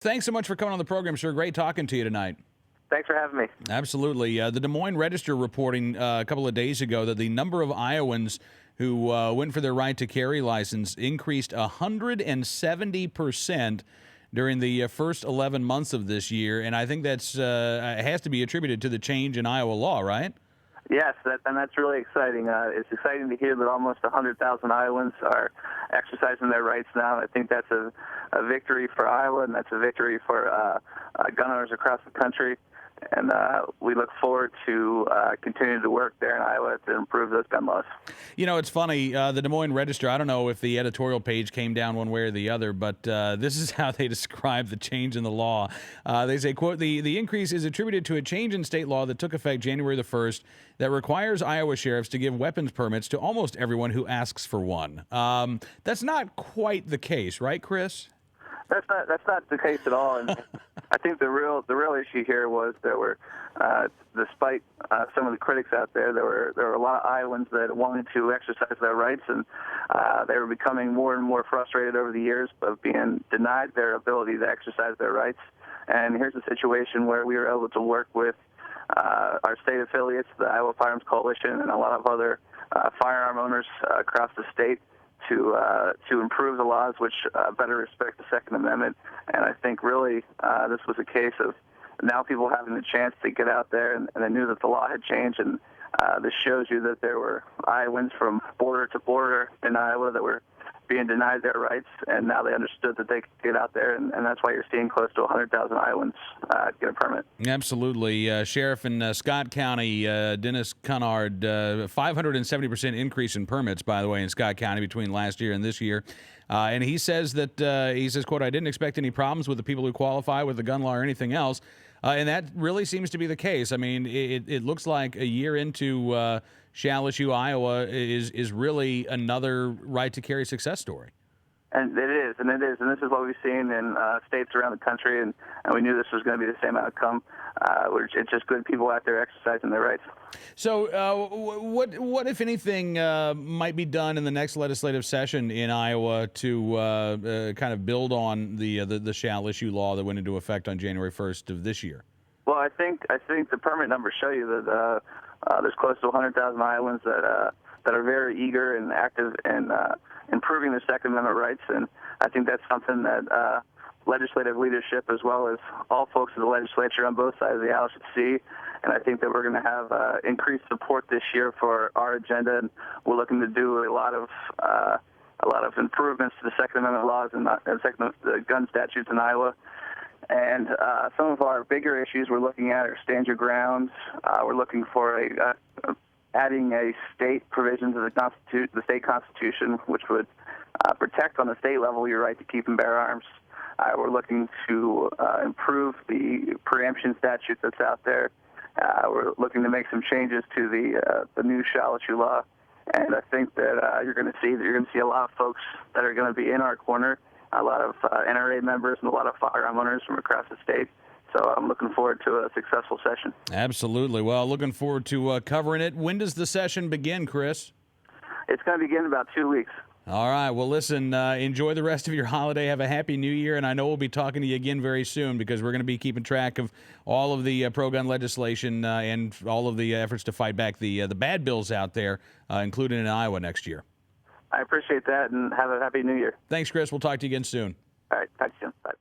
Thanks so much for coming on the program, sir. Great talking to you tonight. Thanks for having me. Absolutely. The Des Moines Register reporting a couple of days ago that the number of Iowans who went for their right to carry license increased 170% during the first 11 months of this year. And I think that's has to be attributed to the change in Iowa law, right? Yes, and that's really exciting. It's exciting to hear that almost 100,000 Iowans are exercising their rights now. I think that's a victory for Iowa, and that's a victory for gun owners across the country. And we look forward to continuing to work there in Iowa to improve those gun laws. You know, it's funny, the Des Moines Register, I don't know if the editorial page came down one way or the other, but this is how they describe the change in the law. They say, quote, the increase is attributed to a change in state law that took effect January the 1st that requires Iowa sheriffs to give weapons permits to almost everyone who asks for one. That's not quite the case, right, Chris? That's not the case at all. And I think the real issue here was there were, despite some of the critics out there, there were a lot of Iowans that wanted to exercise their rights, and they were becoming more and more frustrated over the years of being denied their ability to exercise their rights. And here's a situation where we were able to work with our state affiliates, the Iowa Firearms Coalition, and a lot of other firearm owners across the state to improve the laws, which better respect the Second Amendment. And I think really this was a case of now people having the chance to get out there, and they knew that the law had changed. And this shows you that there were Iowans from border to border in Iowa that were being denied their rights, and now they understood that they could get out there, and that's why you're seeing close to 100,000 Iowans get a permit. Absolutely. Sheriff in Scott County, Dennis Cunard, 570% increase in permits, by the way, in Scott County between last year and this year. And he says that, quote, I didn't expect any problems with the people who qualify with the gun law or anything else. And that really seems to be the case. I mean, it looks like a year into Shall Issue Iowa is really another right to carry success story. And it is, and this is what we've seen in states around the country, and we knew this was going to be the same outcome. It's just good people out there exercising their rights. So what if anything, might be done in the next legislative session in Iowa to kind of build on the Shall Issue law that went into effect on January 1st of this year? Well, I think the permit numbers show you that there's close to 100,000 Iowans that are very eager and active in improving their Second Amendment rights, and I think that's something that legislative leadership, as well as all folks in the legislature on both sides of the aisle, should see. And I think that we're going to have increased support this year for our agenda, and we're looking to do a lot of improvements to the Second Amendment laws and the gun statutes in Iowa. And some of our bigger issues we're looking at are stand your grounds. We're looking for adding a state provision to the state constitution, which would protect on the state level your right to keep and bear arms. We're looking to improve the preemption statute that's out there. We're looking to make some changes to the new Shall Issue law, and I think that you're going to see a lot of folks that are going to be in our corner, a lot of NRA members and a lot of firearm owners from across the state. So I'm looking forward to a successful session. Absolutely. Well, looking forward to covering it. When does the session begin, Chris? It's going to begin in about 2 weeks. All right. Well, listen, enjoy the rest of your holiday. Have a happy New Year, and I know we'll be talking to you again very soon because we're going to be keeping track of all of the pro-gun legislation and all of the efforts to fight back the bad bills out there, including in Iowa next year. I appreciate that, and have a happy New Year. Thanks, Chris. We'll talk to you again soon. All right. Talk to you soon. Bye.